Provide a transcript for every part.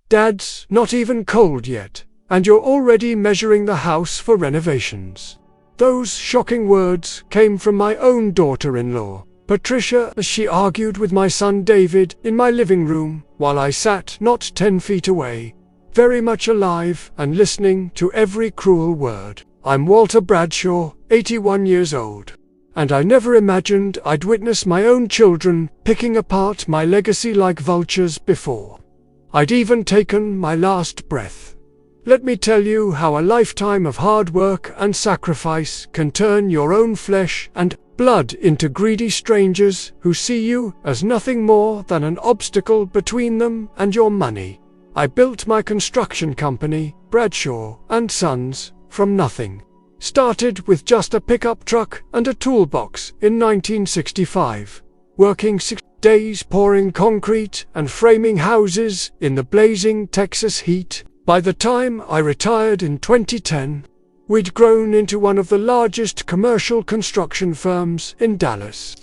Dad's not even cold yet, and you're already measuring the house for renovations." Those shocking words came from my own daughter-in-law, Patricia, as she argued with my son David in my living room while I sat not 10 feet away, very much alive and listening to every cruel word. I'm Walter Bradshaw, 81 years old, and I never imagined I'd witness my own children picking apart my legacy like vultures before I'd even taken my last breath. Let me tell you how a lifetime of hard work and sacrifice can turn your own flesh and blood into greedy strangers who see you as nothing more than an obstacle between them and your money. I built my construction company, Bradshaw and Sons, from nothing. Started with just a pickup truck and a toolbox in 1965, working 6 days pouring concrete and framing houses in the blazing Texas heat. By the time I retired in 2010, we'd grown into one of the largest commercial construction firms in Dallas,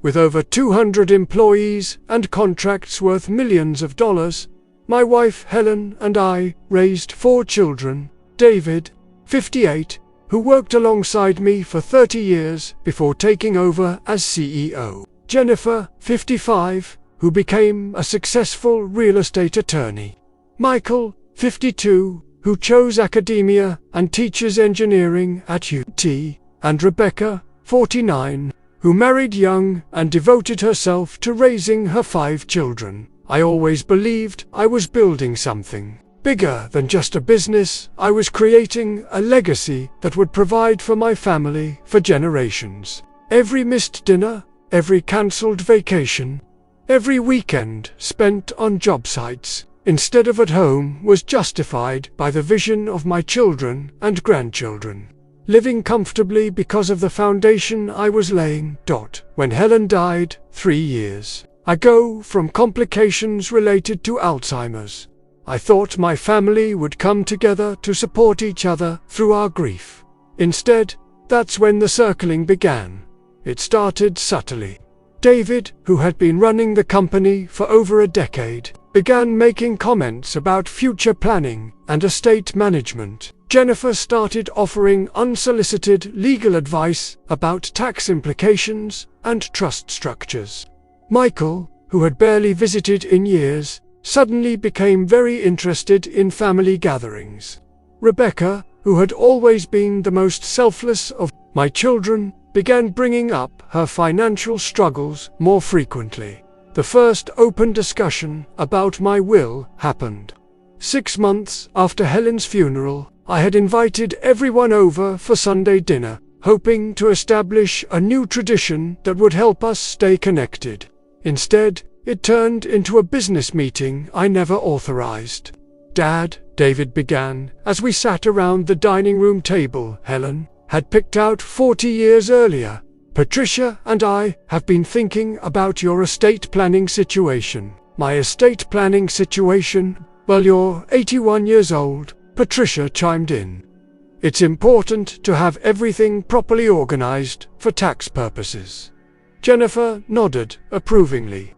with over 200 employees and contracts worth millions of dollars. My wife Helen and I raised 4 children, David, 58, who worked alongside me for 30 years before taking over as CEO, Jennifer, 55, who became a successful real estate attorney, Michael, 52, who chose academia and teaches engineering at UT, and Rebecca, 49, who married young and devoted herself to raising her 5 children. I always believed I was building something bigger than just a business. I was creating a legacy that would provide for my family for generations. Every missed dinner, every cancelled vacation, every weekend spent on job sites instead of at home was justified by the vision of my children and grandchildren, living comfortably because of the foundation I was laying. When Helen died 3 years ago from complications related to Alzheimer's, I thought my family would come together to support each other through our grief. Instead, that's when the circling began. It started subtly. David, who had been running the company for over a decade, began making comments about future planning and estate management. Jennifer started offering unsolicited legal advice about tax implications and trust structures. Michael, who had barely visited in years, suddenly became very interested in family gatherings. Rebecca, who had always been the most selfless of my children, began bringing up her financial struggles more frequently. The first open discussion about my will happened 6 months after Helen's funeral. I had invited everyone over for Sunday dinner, hoping to establish a new tradition that would help us stay connected. Instead, it turned into a business meeting I never authorized. "Dad," David began, as we sat around the dining room table Helen had picked out 40 years earlier, "Patricia and I have been thinking about your estate planning situation." "My estate planning situation? Well, you're 81 years old," Patricia chimed in. "It's important to have everything properly organized for tax purposes." Jennifer nodded approvingly.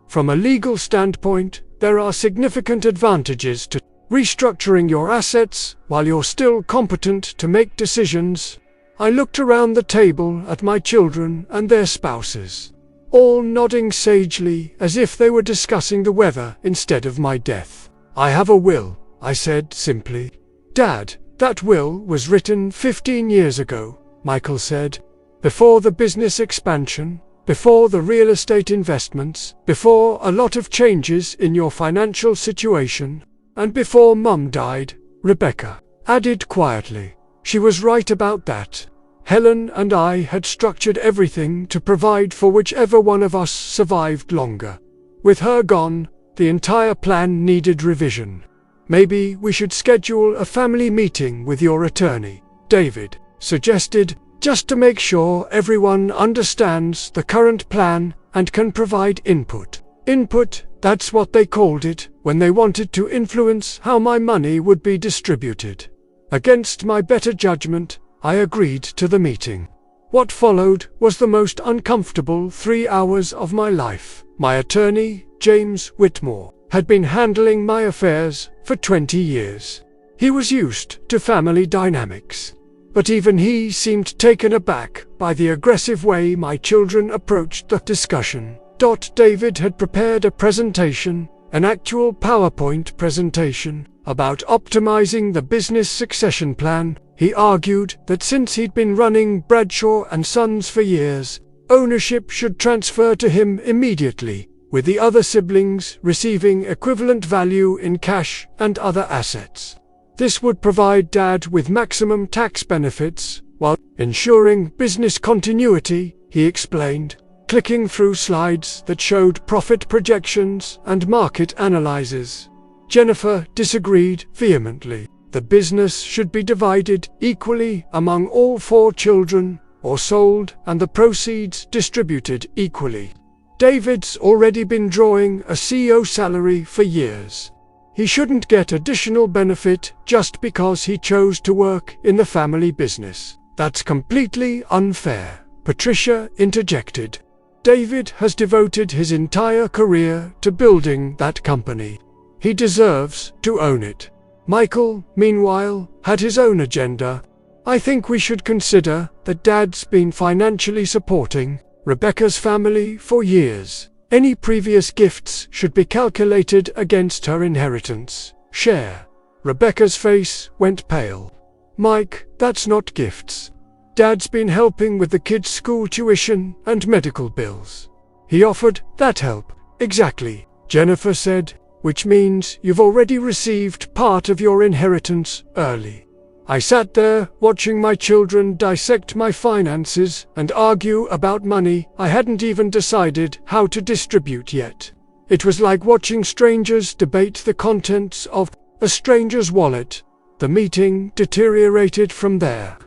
"From a legal standpoint, there are significant advantages to restructuring your assets while you're still competent to make decisions." I looked around the table at my children and their spouses, all nodding sagely as if they were discussing the weather instead of my death. "I have a will," I said simply. "Dad, that will was written 15 years ago," Michael said. "Before the business expansion, before the real estate investments, before a lot of changes in your financial situation, and before Mum died," Rebecca added quietly. She was right about that. Helen and I had structured everything to provide for whichever one of us survived longer. With her gone, the entire plan needed revision. "Maybe we should schedule a family meeting with your attorney," David suggested, "just to make sure everyone understands the current plan and can provide input." Input, that's what they called it when they wanted to influence how my money would be distributed. Against my better judgment, I agreed to the meeting. What followed was the most uncomfortable 3 hours of my life. My attorney, James Whitmore, had been handling my affairs for 20 years. He was used to family dynamics. But even he seemed taken aback by the aggressive way my children approached the discussion. David had prepared a presentation, an actual PowerPoint presentation, about optimizing the business succession plan. He argued that since he'd been running Bradshaw and Sons for years, ownership should transfer to him immediately, with the other siblings receiving equivalent value in cash and other assets. This would provide Dad with maximum tax benefits, while ensuring business continuity, he explained, clicking through slides that showed profit projections and market analyses. Jennifer disagreed vehemently. The business should be divided equally among all 4 children, or sold and the proceeds distributed equally. David's already been drawing a CEO salary for years. He shouldn't get additional benefit just because he chose to work in the family business. That's completely unfair, Patricia interjected. David has devoted his entire career to building that company. He deserves to own it. Michael, meanwhile, had his own agenda. I think we should consider that Dad's been financially supporting Rebecca's family for years. Any previous gifts should be calculated against her inheritance share. Rebecca's face went pale. Mike, that's not gifts. Dad's been helping with the kids' school tuition and medical bills. He offered that help. Exactly, Jennifer said, which means you've already received part of your inheritance early. I sat there watching my children dissect my finances and argue about money I hadn't even decided how to distribute yet. It was like watching strangers debate the contents of a stranger's wallet. The meeting deteriorated from there.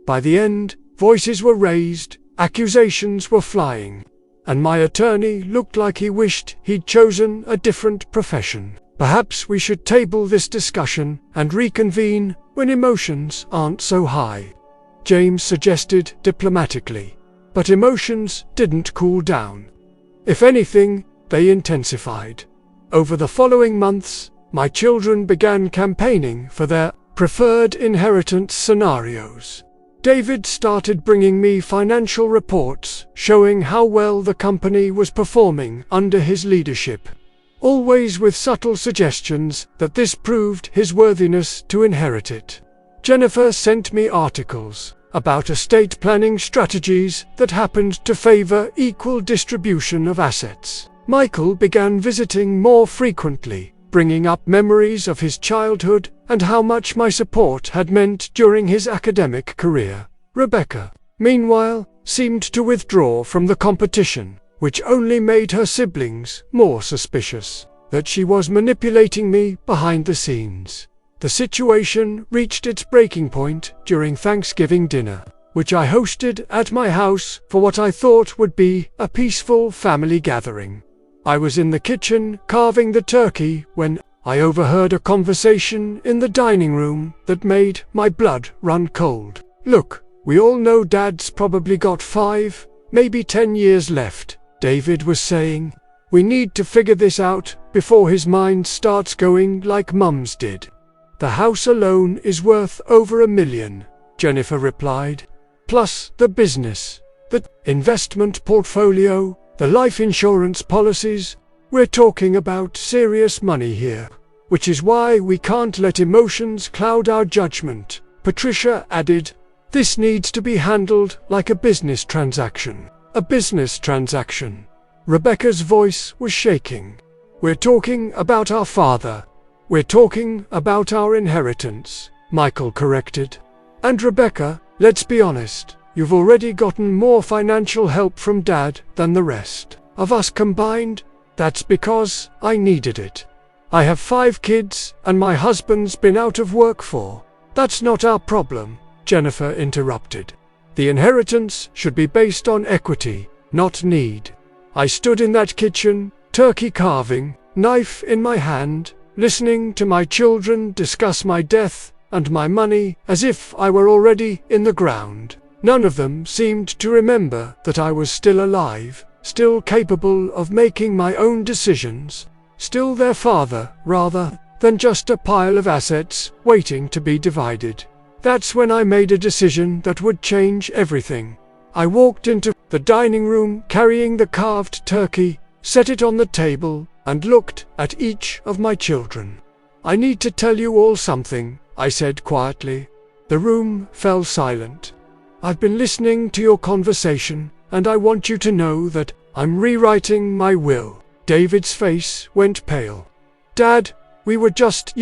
By the end, voices were raised, accusations were flying, and my attorney looked like he wished he'd chosen a different profession. Perhaps we should table this discussion and reconvene when emotions aren't so high, James suggested diplomatically. But emotions didn't cool down. If anything, they intensified. Over the following months, my children began campaigning for their preferred inheritance scenarios. David started bringing me financial reports showing how well the company was performing under his leadership, always with subtle suggestions that this proved his worthiness to inherit it. Jennifer sent me articles about estate planning strategies that happened to favor equal distribution of assets. Michael began visiting more frequently, bringing up memories of his childhood and how much my support had meant during his academic career. Rebecca, meanwhile, seemed to withdraw from the competition, which only made her siblings more suspicious that she was manipulating me behind the scenes. The situation reached its breaking point during Thanksgiving dinner, which I hosted at my house for what I thought would be a peaceful family gathering. I was in the kitchen carving the turkey when I overheard a conversation in the dining room that made my blood run cold. Look, we all know Dad's probably got 5, maybe 10 years left, David was saying. We need to figure this out before his mind starts going like Mum's did. The house alone is worth over $1 million, Jennifer replied. Plus the business, the investment portfolio, the life insurance policies. We're talking about serious money here, which is why we can't let emotions cloud our judgment, Patricia added. This needs to be handled like a business transaction. A business transaction. Rebecca's voice was shaking. We're talking about our father. We're talking about our inheritance, Michael corrected. And Rebecca, let's be honest, you've already gotten more financial help from Dad than the rest of us combined. That's because I needed it. I have 5 kids, and my husband's been out of work for. That's not our problem, Jennifer interrupted. The inheritance should be based on equity, not need. I stood in that kitchen, turkey carving, knife in my hand, listening to my children discuss my death and my money as if I were already in the ground. None of them seemed to remember that I was still alive, still capable of making my own decisions. still their father, rather than just a pile of assets waiting to be divided. That's when I made a decision that would change everything. I walked into the dining room carrying the carved turkey, set it on the table, and looked at each of my children. "I need to tell you all something," I said quietly. The room fell silent. "I've been listening to your conversation, and I want you to know that I'm rewriting my will." David's face went pale. "Dad, you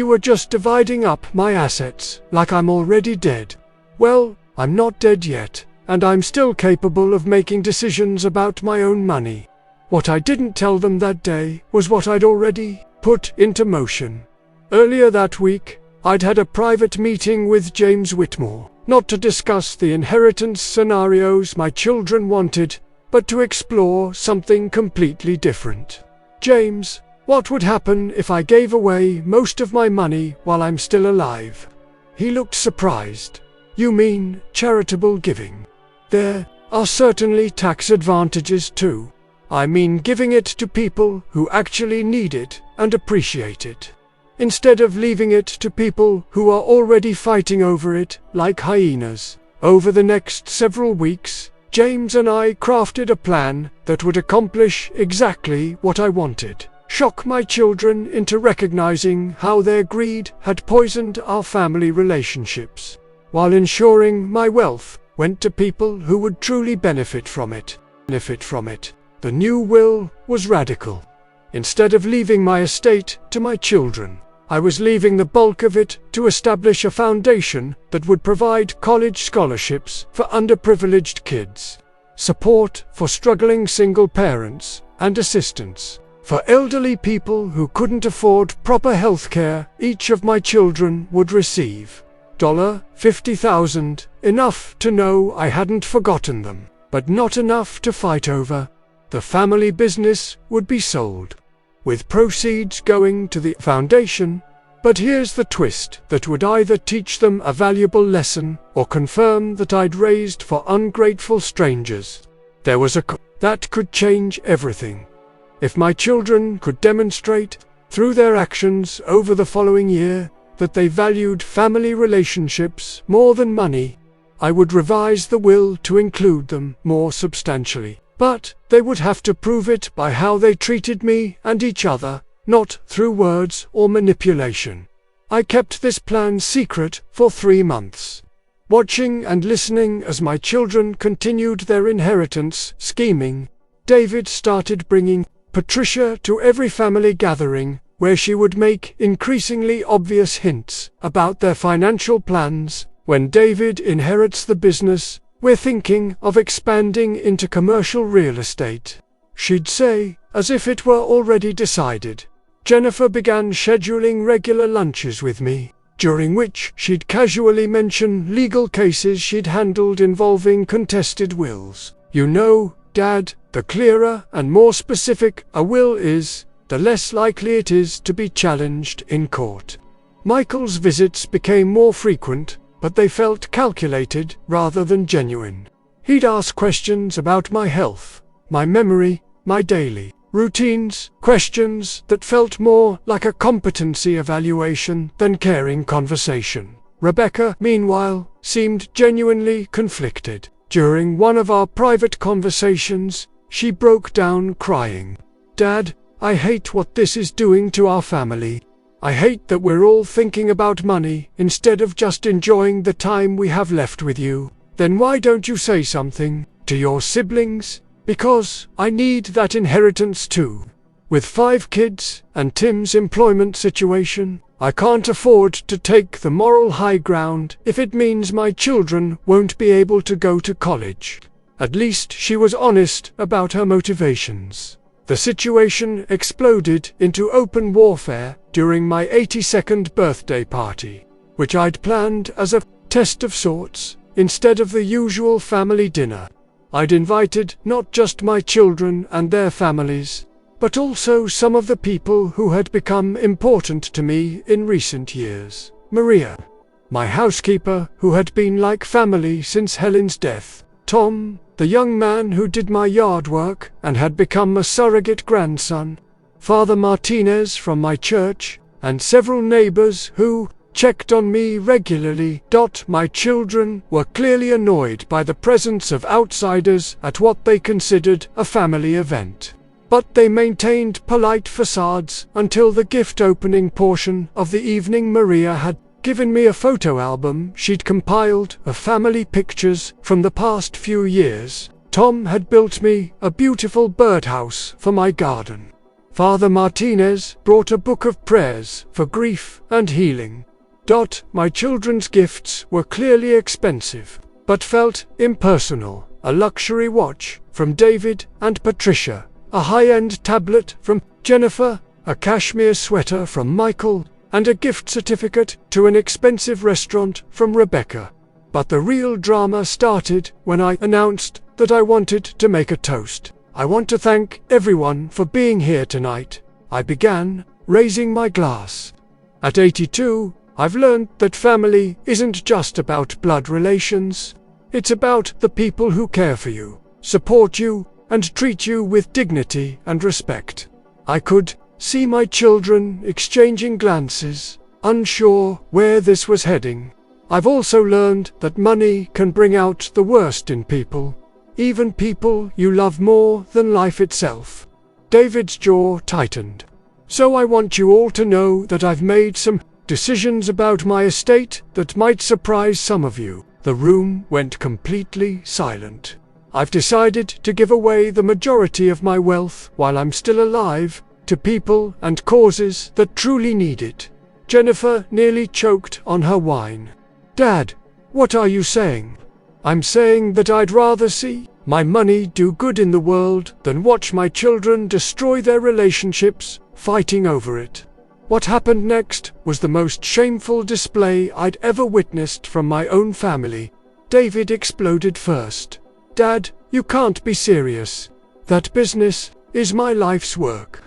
were just dividing up my assets like I'm already dead." "Well, I'm not dead yet, and I'm still capable of making decisions about my own money." What I didn't tell them that day was what I'd already put into motion. Earlier that week, I'd had a private meeting with James Whitmore, not to discuss the inheritance scenarios my children wanted, but to explore something completely different. "James, what would happen if I gave away most of my money while I'm still alive?" He looked surprised. "You mean charitable giving? There are certainly tax advantages too. I mean giving it to people who actually need it and appreciate it, instead of leaving it to people who are already fighting over it like hyenas." Over the next several weeks, James and I crafted a plan that would accomplish exactly what I wanted: shock my children into recognizing how their greed had poisoned our family relationships, while ensuring my wealth went to people who would truly benefit from it. The new will was radical. Instead of leaving my estate to my children, I was leaving the bulk of it to establish a foundation that would provide college scholarships for underprivileged kids, support for struggling single parents, and assistance for elderly people who couldn't afford proper health care. Each of my children would receive $50,000, enough to know I hadn't forgotten them, but not enough to fight over. The family business would be sold, with proceeds going to the foundation. But here's the twist that would either teach them a valuable lesson or confirm that I'd raised for ungrateful strangers. There was that could change everything. If my children could demonstrate, through their actions over the following year, that they valued family relationships more than money, I would revise the will to include them more substantially. But they would have to prove it by how they treated me and each other, not through words or manipulation. I kept this plan secret for 3 months, watching and listening as my children continued their inheritance scheming. David started bringing Patricia to every family gathering, where she would make increasingly obvious hints about their financial plans. "When David inherits the business, we're thinking of expanding into commercial real estate," she'd say, as if it were already decided. Jennifer began scheduling regular lunches with me, during which she'd casually mention legal cases she'd handled involving contested wills. "You know, Dad, the clearer and more specific a will is, the less likely it is to be challenged in court." Michael's visits became more frequent, but they felt calculated rather than genuine. He'd ask questions about my health, my memory, my daily routines, questions that felt more like a competency evaluation than caring conversation. Rebecca, meanwhile, seemed genuinely conflicted. During one of our private conversations, she broke down crying. "Dad, I hate what this is doing to our family. I hate that we're all thinking about money instead of just enjoying the time we have left with you." "Then why don't you say something to your siblings? Because I need that inheritance too. With 5 kids and Tim's employment situation, I can't afford to take the moral high ground if it means my children won't be able to go to college." At least she was honest about her motivations. The situation exploded into open warfare during my 82nd birthday party, which I'd planned as a test of sorts, instead of the usual family dinner. I'd invited not just my children and their families, but also some of the people who had become important to me in recent years. Maria, my housekeeper who had been like family since Helen's death. Tom, the young man who did my yard work and had become a surrogate grandson. Father Martinez from my church, and several neighbors who checked on me regularly. My children were clearly annoyed by the presence of outsiders at what they considered a family event. But they maintained polite facades until the gift-opening portion of the evening. Maria had given me a photo album she'd compiled of family pictures from the past few years. Tom had built me a beautiful birdhouse for my garden. Father Martinez brought a book of prayers for grief and healing. My children's gifts were clearly expensive, but felt impersonal. A luxury watch from David and Patricia, a high-end tablet from Jennifer, a cashmere sweater from Michael, and a gift certificate to an expensive restaurant from Rebecca. But the real drama started when I announced that I wanted to make a toast. I want to thank everyone for being here tonight, I began, raising my glass. At 82, I've learned that family isn't just about blood relations. It's about the people who care for you, support you, and treat you with dignity and respect. I could see my children exchanging glances, unsure where this was heading. I've also learned that money can bring out the worst in people, even people you love more than life itself. David's jaw tightened. So I want you all to know that I've made some decisions about my estate that might surprise some of you. The room went completely silent. I've decided to give away the majority of my wealth while I'm still alive to people and causes that truly need it. Jennifer nearly choked on her wine. Dad, what are you saying? I'm saying that I'd rather see my money do good in the world than watch my children destroy their relationships, fighting over it. What happened next was the most shameful display I'd ever witnessed from my own family. David exploded first. Dad, you can't be serious. That business is my life's work.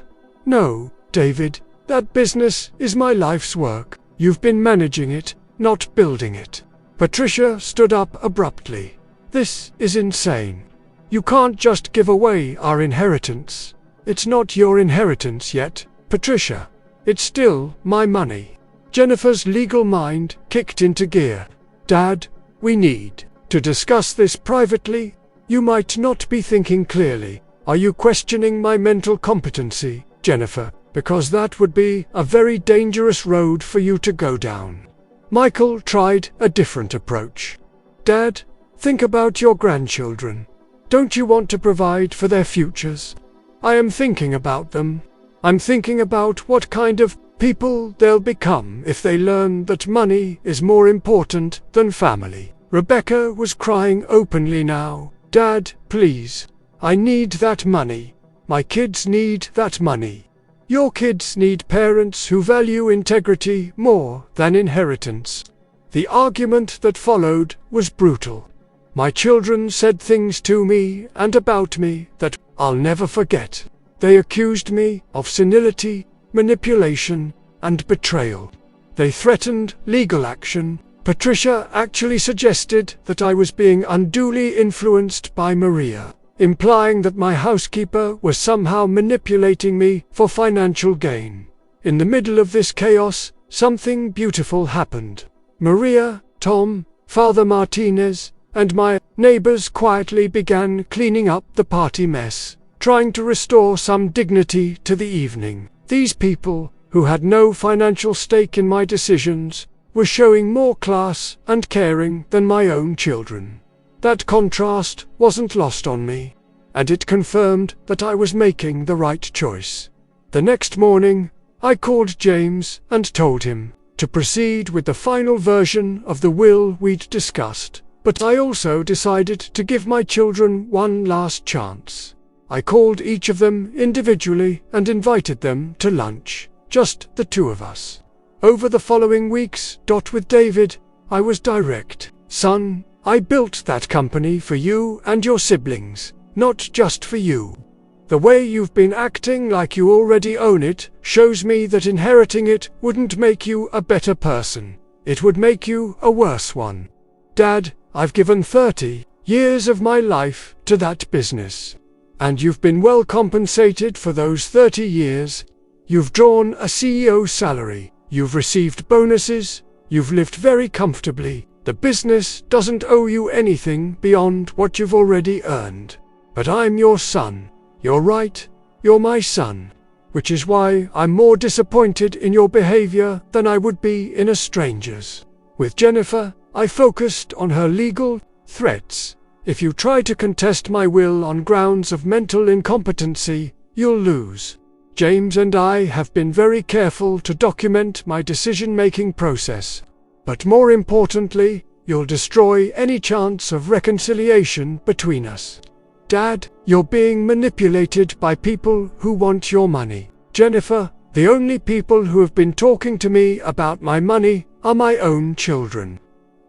No, David, that business is my life's work. You've been managing it, not building it. Patricia stood up abruptly. This is insane. You can't just give away our inheritance. It's not your inheritance yet, Patricia. It's still my money. Jennifer's legal mind kicked into gear. Dad, we need to discuss this privately. You might not be thinking clearly. Are you questioning my mental competency, Jennifer? Because that would be a very dangerous road for you to go down. Michael tried a different approach. Dad, think about your grandchildren. Don't you want to provide for their futures? I am thinking about them. I'm thinking about what kind of people they'll become if they learn that money is more important than family. Rebecca was crying openly now. Dad, please. I need that money. My kids need that money. Your kids need parents who value integrity more than inheritance. The argument that followed was brutal. My children said things to me and about me that I'll never forget. They accused me of senility, manipulation, and betrayal. They threatened legal action. Patricia actually suggested that I was being unduly influenced by Maria, implying that my housekeeper was somehow manipulating me for financial gain. In the middle of this chaos, something beautiful happened. Maria, Tom, Father Martinez, and my neighbors quietly began cleaning up the party mess, trying to restore some dignity to the evening. These people, who had no financial stake in my decisions, were showing more class and caring than my own children. That contrast wasn't lost on me, and it confirmed that I was making the right choice. The next morning, I called James and told him to proceed with the final version of the will we'd discussed, but I also decided to give my children one last chance. I called each of them individually and invited them to lunch, just the two of us. Over the following weeks, with David, I was direct. Son, I built that company for you and your siblings, not just for you. The way you've been acting like you already own it shows me that inheriting it wouldn't make you a better person. It would make you a worse one. Dad, I've given 30 years of my life to that business. And you've been well compensated for those 30 years. You've drawn a CEO salary. You've received bonuses. You've lived very comfortably. The business doesn't owe you anything beyond what you've already earned. But I'm your son. You're right. You're my son. Which is why I'm more disappointed in your behavior than I would be in a stranger's. With Jennifer, I focused on her legal threats. If you try to contest my will on grounds of mental incompetency, you'll lose. James and I have been very careful to document my decision-making process. But more importantly, you'll destroy any chance of reconciliation between us. Dad, you're being manipulated by people who want your money. Jennifer, the only people who have been talking to me about my money are my own children.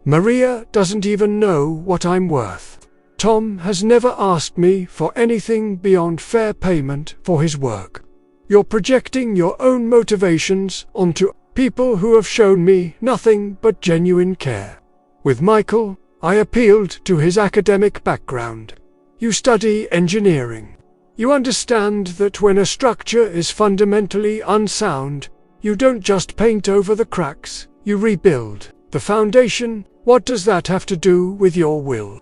Maria doesn't even know what I'm worth. Tom has never asked me for anything beyond fair payment for his work. You're projecting your own motivations onto people who have shown me nothing but genuine care. With Michael, I appealed to his academic background. You study engineering. You understand that when a structure is fundamentally unsound, you don't just paint over the cracks, you rebuild the foundation. What does that have to do with your will?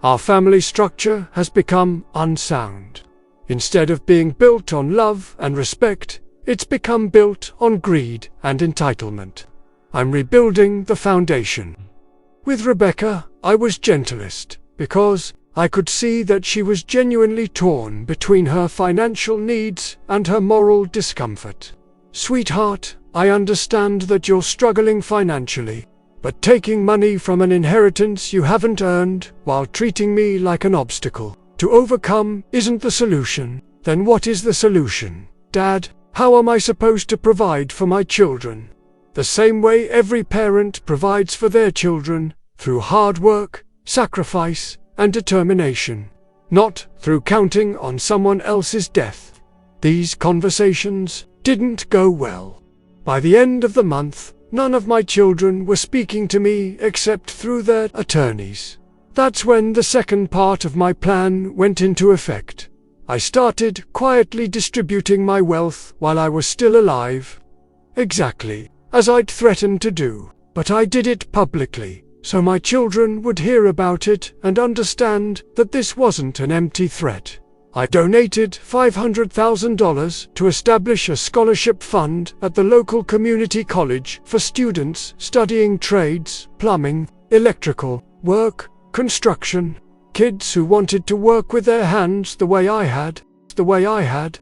Our family structure has become unsound. Instead of being built on love and respect, it's become built on greed and entitlement. I'm rebuilding the foundation. With Rebecca, I was gentlest, because I could see that she was genuinely torn between her financial needs and her moral discomfort. Sweetheart, I understand that you're struggling financially, but taking money from an inheritance you haven't earned while treating me like an obstacle to overcome isn't the solution. Then what is the solution? Dad, how am I supposed to provide for my children? The same way every parent provides for their children, through hard work, sacrifice, and determination, not through counting on someone else's death. These conversations didn't go well. By the end of the month, none of my children were speaking to me except through their attorneys. That's when the second part of my plan went into effect. I started quietly distributing my wealth while I was still alive. Exactly as I'd threatened to do, but I did it publicly, so my children would hear about it and understand that this wasn't an empty threat. I donated $500,000 to establish a scholarship fund at the local community college for students studying trades, plumbing, electrical work, construction, kids who wanted to work with their hands the way I had.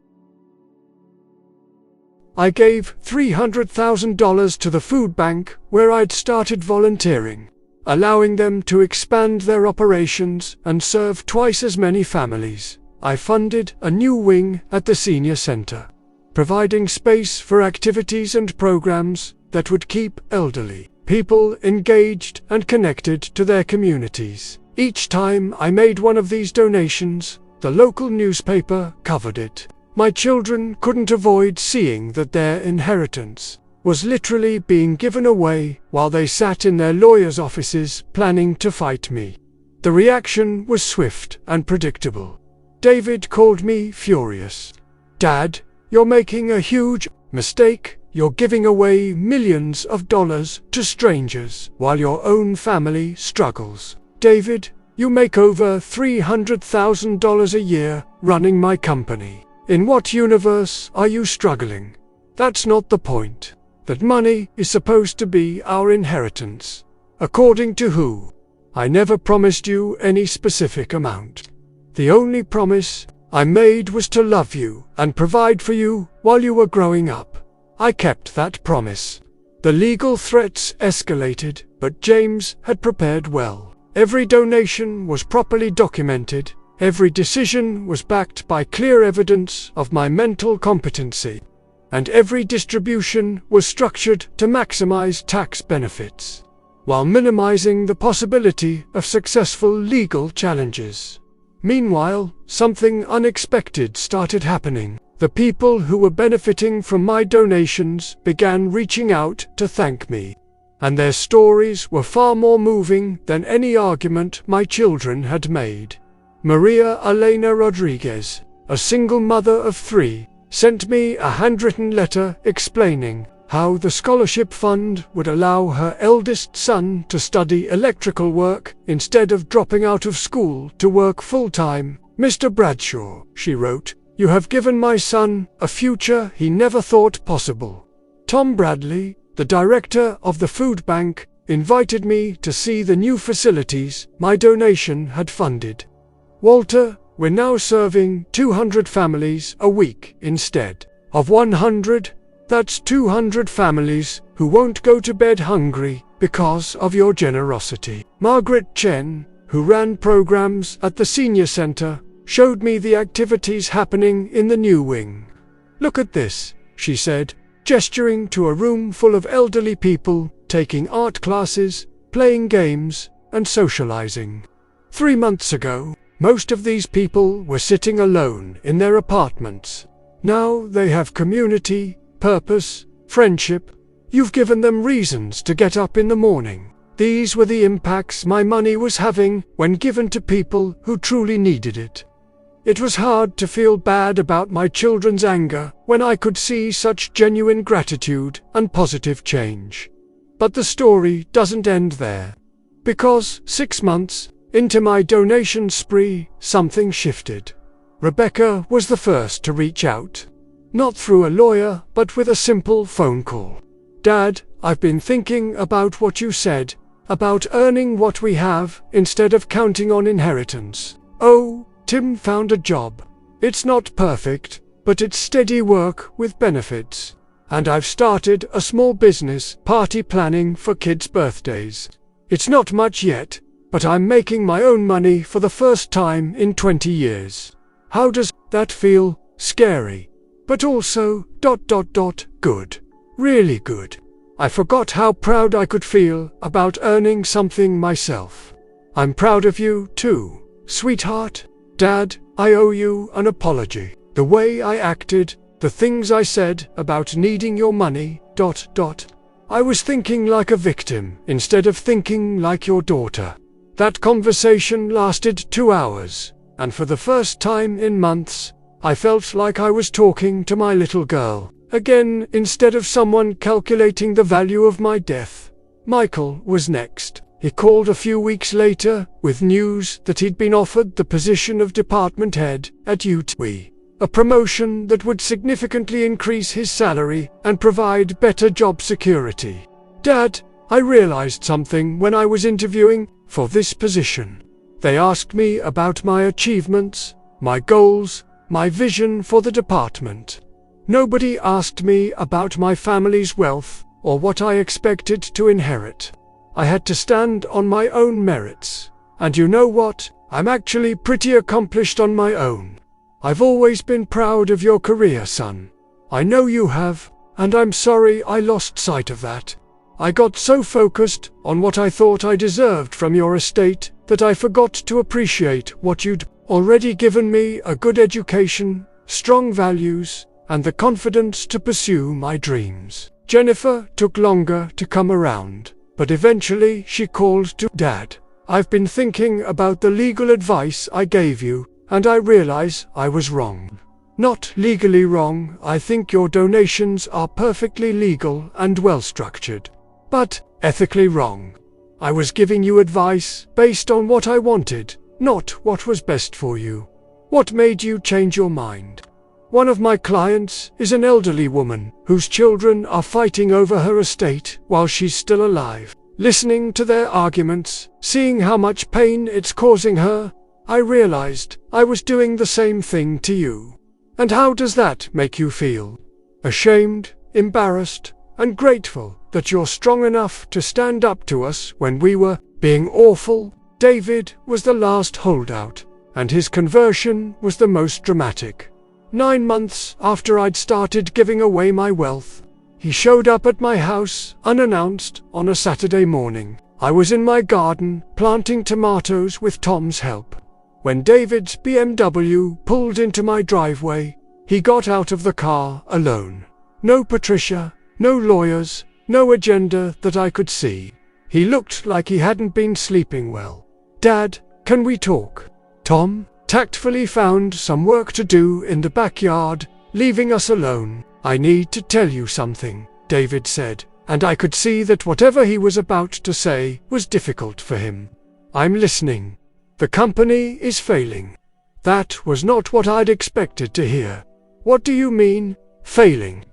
I gave $300,000 to the food bank where I'd started volunteering, allowing them to expand their operations and serve twice as many families. I funded a new wing at the senior center, providing space for activities and programs that would keep elderly people engaged and connected to their communities. Each time I made one of these donations, the local newspaper covered it. My children couldn't avoid seeing that their inheritance was literally being given away while they sat in their lawyers' offices planning to fight me. The reaction was swift and predictable. David called me furious. Dad, you're making a huge mistake. You're giving away millions of dollars to strangers while your own family struggles. David, you make over $300,000 a year running my company. In what universe are you struggling? That's not the point. That money is supposed to be our inheritance. According to who? I never promised you any specific amount. The only promise I made was to love you and provide for you while you were growing up. I kept that promise. The legal threats escalated, but James had prepared well. Every donation was properly documented. Every decision was backed by clear evidence of my mental competency. And every distribution was structured to maximize tax benefits, while minimizing the possibility of successful legal challenges. Meanwhile, something unexpected started happening. The people who were benefiting from my donations began reaching out to thank me, and their stories were far more moving than any argument my children had made. Maria Elena Rodriguez, a single mother of 3, sent me a handwritten letter explaining how the scholarship fund would allow her eldest son to study electrical work instead of dropping out of school to work full-time. "Mr. Bradshaw," she wrote, "you have given my son a future he never thought possible." Tom Bradley, the director of the food bank, invited me to see the new facilities my donation had funded. "Walter, we're now serving 200 families a week instead of 100. That's 200 families who won't go to bed hungry because of your generosity." Margaret Chen, who ran programs at the senior center, showed me the activities happening in the new wing. "Look at this," she said, gesturing to a room full of elderly people taking art classes, playing games, and socializing. 3 months ago, most of these people were sitting alone in their apartments. Now they have community, purpose, friendship. You've given them reasons to get up in the morning. These were the impacts my money was having when given to people who truly needed it. It was hard to feel bad about my children's anger when I could see such genuine gratitude and positive change. But the story doesn't end there. Because 6 months into my donation spree, something shifted. Rebecca was the first to reach out. Not through a lawyer, but with a simple phone call. "Dad, I've been thinking about what you said, about earning what we have instead of counting on inheritance. Oh, Tim found a job. It's not perfect, but it's steady work with benefits. And I've started a small business, party planning for kids' birthdays. It's not much yet, but I'm making my own money for the first time in 20 years. How does that feel? Scary. But also, good. Really good. I forgot how proud I could feel about earning something myself. I'm proud of you, too, sweetheart. Dad, I owe you an apology. The way I acted, the things I said about needing your money, I was thinking like a victim instead of thinking like your daughter. That conversation lasted 2 hours, and for the first time in months, I felt like I was talking to my little girl again instead of someone calculating the value of my death. Michael was next. He called a few weeks later with news that he'd been offered the position of department head at UTW, a promotion that would significantly increase his salary and provide better job security. "Dad, I realized something when I was interviewing for this position. They asked me about my achievements, my goals, my vision for the department. Nobody asked me about my family's wealth or what I expected to inherit. I had to stand on my own merits. And you know what? I'm actually pretty accomplished on my own. I've always been proud of your career, son. I know you have, and I'm sorry I lost sight of that. I got so focused on what I thought I deserved from your estate that I forgot to appreciate what you'd already given me: a good education, strong values, and the confidence to pursue my dreams." Jennifer took longer to come around, but eventually she called to Dad. "I've been thinking about the legal advice I gave you, and I realize I was wrong. Not legally wrong, I think your donations are perfectly legal and well-structured. But ethically wrong. I was giving you advice based on what I wanted, not what was best for you. What made you change your mind?" One of my clients is an elderly woman whose children are fighting over her estate while she's still alive. Listening to their arguments, seeing how much pain it's causing her, I realized I was doing the same thing to you. And how does that make you feel? Ashamed, embarrassed, and grateful that you're strong enough to stand up to us when we were being awful? David was the last holdout, and his conversion was the most dramatic. 9 months after I'd started giving away my wealth, he showed up at my house unannounced on a Saturday morning. I was in my garden planting tomatoes with Tom's help. When David's BMW pulled into my driveway, he got out of the car alone. No Patricia, no lawyers, no agenda that I could see. He looked like he hadn't been sleeping well. "Dad, can we talk?" "Tom, tactfully found some work to do in the backyard, leaving us alone. "I need to tell you something," David said, and I could see that whatever he was about to say was difficult for him. "I'm listening. The company is failing." That was not what I'd expected to hear. "What do you mean, failing?"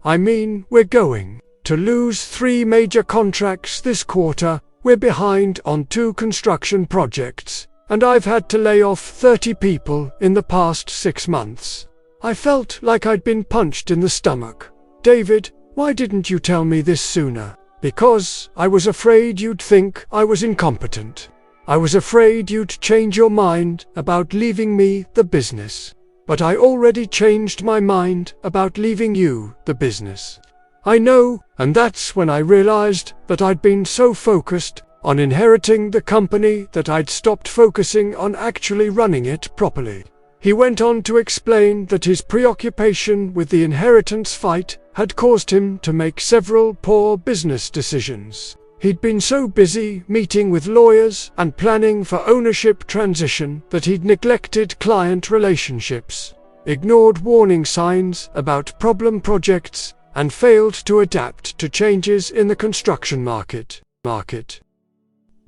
"I mean, we're going to lose 3 major contracts this quarter, we're behind on 2 construction projects, and I've had to lay off 30 people in the past 6 months." I felt like I'd been punched in the stomach. "David, why didn't you tell me this sooner?" "Because I was afraid you'd think I was incompetent. I was afraid you'd change your mind about leaving me the business. But I already changed my mind about leaving you the business." "I know," and that's when I realized that I'd been so focused on inheriting the company that I'd stopped focusing on actually running it properly. He went on to explain that his preoccupation with the inheritance fight had caused him to make several poor business decisions. He'd been so busy meeting with lawyers and planning for ownership transition that he'd neglected client relationships, ignored warning signs about problem projects, and failed to adapt to changes in the construction market.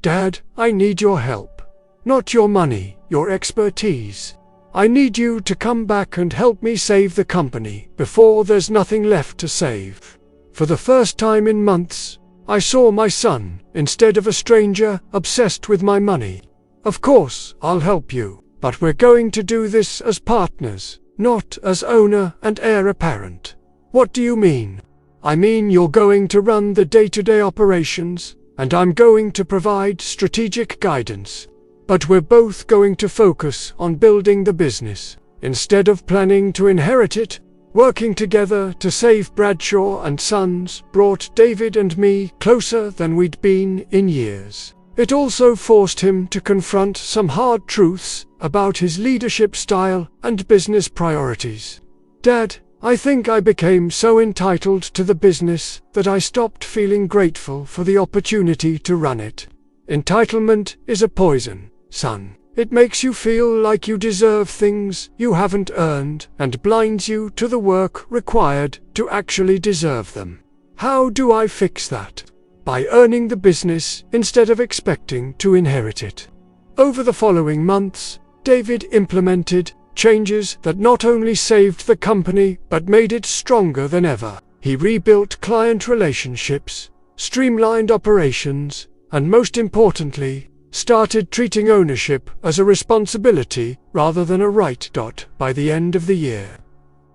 "Dad, I need your help. Not your money, your expertise. I need you to come back and help me save the company before there's nothing left to save." For the first time in months, I saw my son, instead of a stranger, obsessed with my money. "Of course, I'll help you, but we're going to do this as partners, not as owner and heir apparent." "What do you mean?" "I mean you're going to run the day-to-day operations, and I'm going to provide strategic guidance. But we're both going to focus on building the business, instead of planning to inherit it." Working together to save Bradshaw and Sons brought David and me closer than we'd been in years. It also forced him to confront some hard truths about his leadership style and business priorities. "Dad, I think I became so entitled to the business that I stopped feeling grateful for the opportunity to run it. Entitlement is a poison, son. It makes you feel like you deserve things you haven't earned and blinds you to the work required to actually deserve them. How do I fix that? By earning the business instead of expecting to inherit it." Over the following months, David implemented changes that not only saved the company but made it stronger than ever. He rebuilt client relationships, streamlined operations, and most importantly, started treating ownership as a responsibility rather than a right. By the end of the year,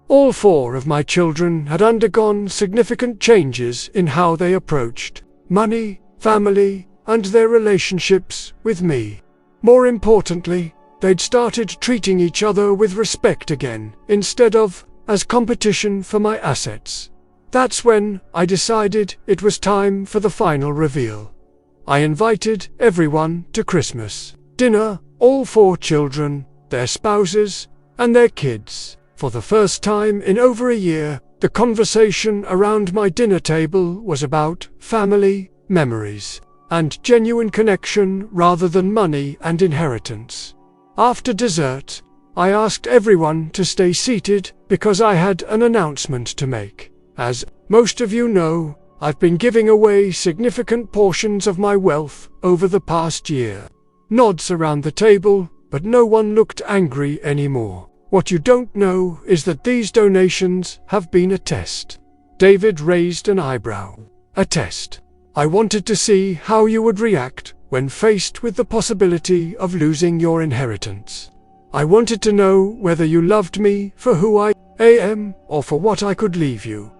all 4 of my children had undergone significant changes in how they approached money, family, and their relationships with me. More importantly, they'd started treating each other with respect again, instead of as competition for my assets. That's when I decided it was time for the final reveal. I invited everyone to Christmas dinner, all 4 children, their spouses, and their kids. For the first time in over a year, the conversation around my dinner table was about family, memories, and genuine connection rather than money and inheritance. After dessert, I asked everyone to stay seated because I had an announcement to make. As most of you know, I've been giving away significant portions of my wealth over the past year. Nods around the table, but no one looked angry anymore. What you don't know is that these donations have been a test. David raised an eyebrow. A test. I wanted to see how you would react when faced with the possibility of losing your inheritance. I wanted to know whether you loved me for who I am or for what I could leave you.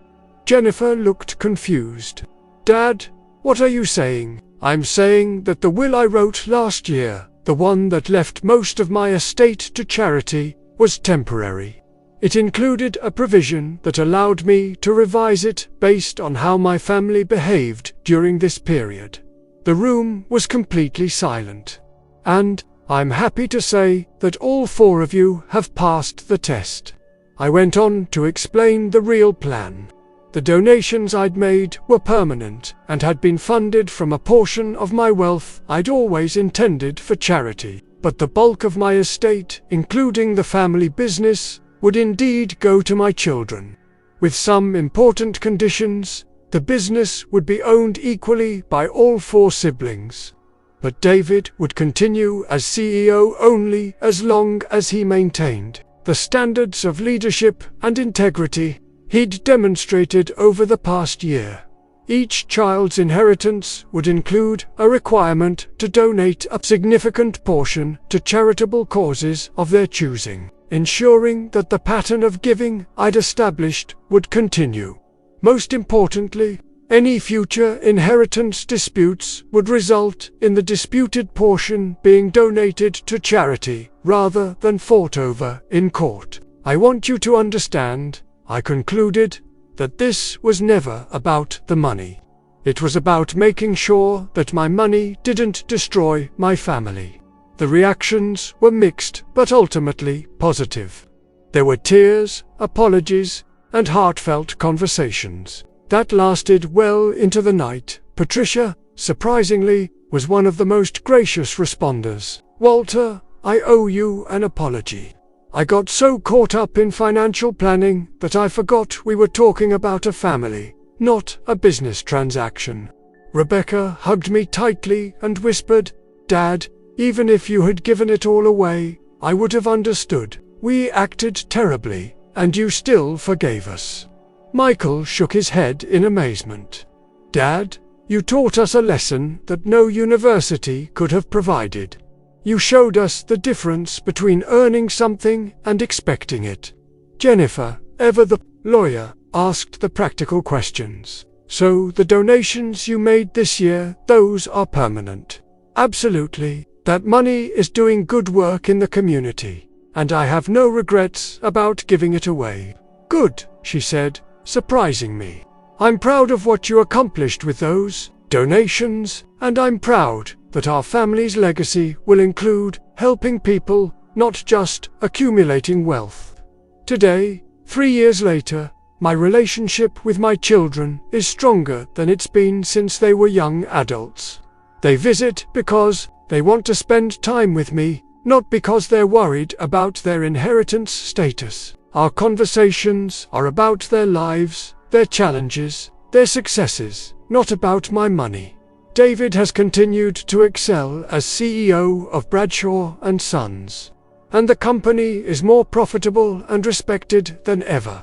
Jennifer looked confused. Dad, what are you saying? I'm saying that the will I wrote last year, the one that left most of my estate to charity, was temporary. It included a provision that allowed me to revise it based on how my family behaved during this period. The room was completely silent. And I'm happy to say that all 4 of you have passed the test. I went on to explain the real plan. The donations I'd made were permanent and had been funded from a portion of my wealth I'd always intended for charity. but the bulk of my estate, including the family business, would indeed go to my children. With some important conditions, the business would be owned equally by all 4 siblings. But David would continue as CEO only as long as he maintained the standards of leadership and integrity he'd demonstrated over the past year. Each child's inheritance would include a requirement to donate a significant portion to charitable causes of their choosing, ensuring that the pattern of giving I'd established would continue. Most importantly, any future inheritance disputes would result in the disputed portion being donated to charity rather than fought over in court. I want you to understand, I concluded, that this was never about the money. It was about making sure that my money didn't destroy my family. The reactions were mixed but ultimately positive. There were tears, apologies, and heartfelt conversations that lasted well into the night. Patricia, surprisingly, was one of the most gracious responders. "Walter, I owe you an apology. I got so caught up in financial planning that I forgot we were talking about a family, not a business transaction." Rebecca hugged me tightly and whispered, "Dad, even if you had given it all away, I would have understood. We acted terribly, and you still forgave us." Michael shook his head in amazement. "Dad, you taught us a lesson that no university could have provided. You showed us the difference between earning something and expecting it." Jennifer, ever the lawyer, asked the practical questions. "So the donations you made this year, those are permanent?" "Absolutely. That money is doing good work in the community, and I have no regrets about giving it away." "Good," she said, surprising me. "I'm proud of what you accomplished with those donations, and I'm proud that our family's legacy will include helping people, not just accumulating wealth." Today, 3 years later, my relationship with my children is stronger than it's been since they were young adults. They visit because they want to spend time with me, not because they're worried about their inheritance status. Our conversations are about their lives, their challenges, their successes, not about my money. David has continued to excel as CEO of Bradshaw & Sons, and the company is more profitable and respected than ever.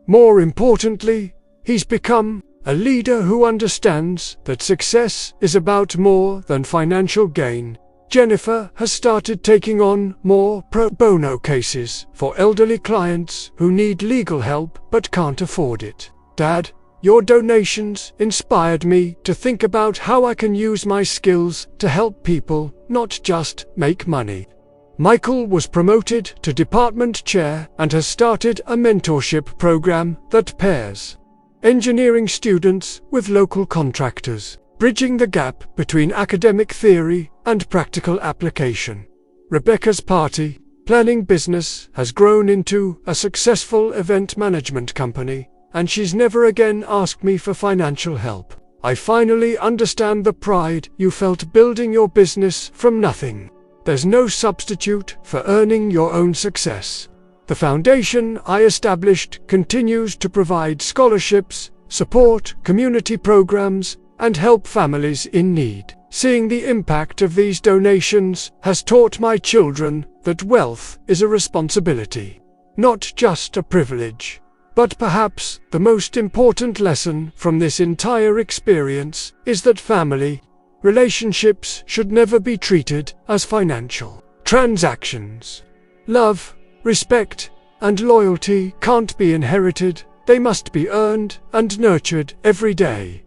More importantly, he's become a leader who understands that success is about more than financial gain. Jennifer has started taking on more pro bono cases for elderly clients who need legal help but can't afford it. Dad, your donations inspired me to think about how I can use my skills to help people, not just make money. Michael was promoted to department chair and has started a mentorship program that pairs engineering students with local contractors, bridging the gap between academic theory and practical application. Rebecca's party planning business has grown into a successful event management company, and she's never again asked me for financial help. I finally understand the pride you felt building your business from nothing. There's no substitute for earning your own success. The foundation I established continues to provide scholarships, support community programs, and help families in need. Seeing the impact of these donations has taught my children that wealth is a responsibility, not just a privilege. But perhaps the most important lesson from this entire experience is that family relationships should never be treated as financial transactions. Love, respect, and loyalty can't be inherited, they must be earned and nurtured every day.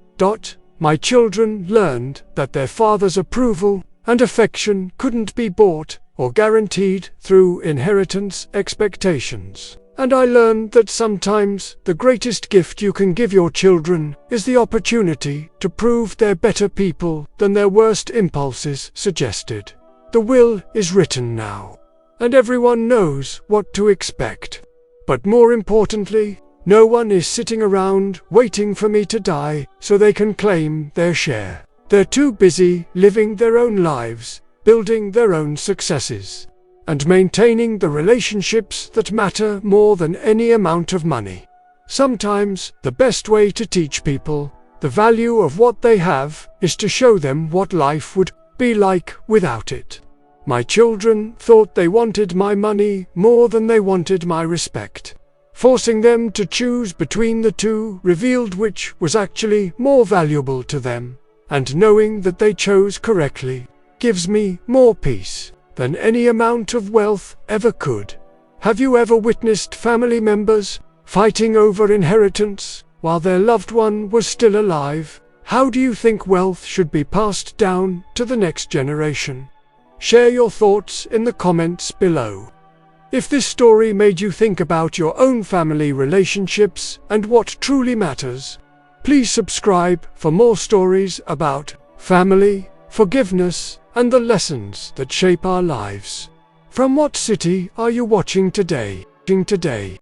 My children learned that their father's approval and affection couldn't be bought or guaranteed through inheritance expectations. And I learned that sometimes the greatest gift you can give your children is the opportunity to prove they're better people than their worst impulses suggested. The will is written now, and everyone knows what to expect. But more importantly, no one is sitting around waiting for me to die so they can claim their share. They're too busy living their own lives, building their own successes, and maintaining the relationships that matter more than any amount of money. Sometimes, the best way to teach people the value of what they have is to show them what life would be like without it. My children thought they wanted my money more than they wanted my respect. Forcing them to choose between the two revealed which was actually more valuable to them, and knowing that they chose correctly gives me more peace than any amount of wealth ever could. Have you ever witnessed family members fighting over inheritance while their loved one was still alive? How do you think wealth should be passed down to the next generation? Share your thoughts in the comments below. If this story made you think about your own family relationships and what truly matters, please subscribe for more stories about family, forgiveness, and the lessons that shape our lives. From what city are you watching today?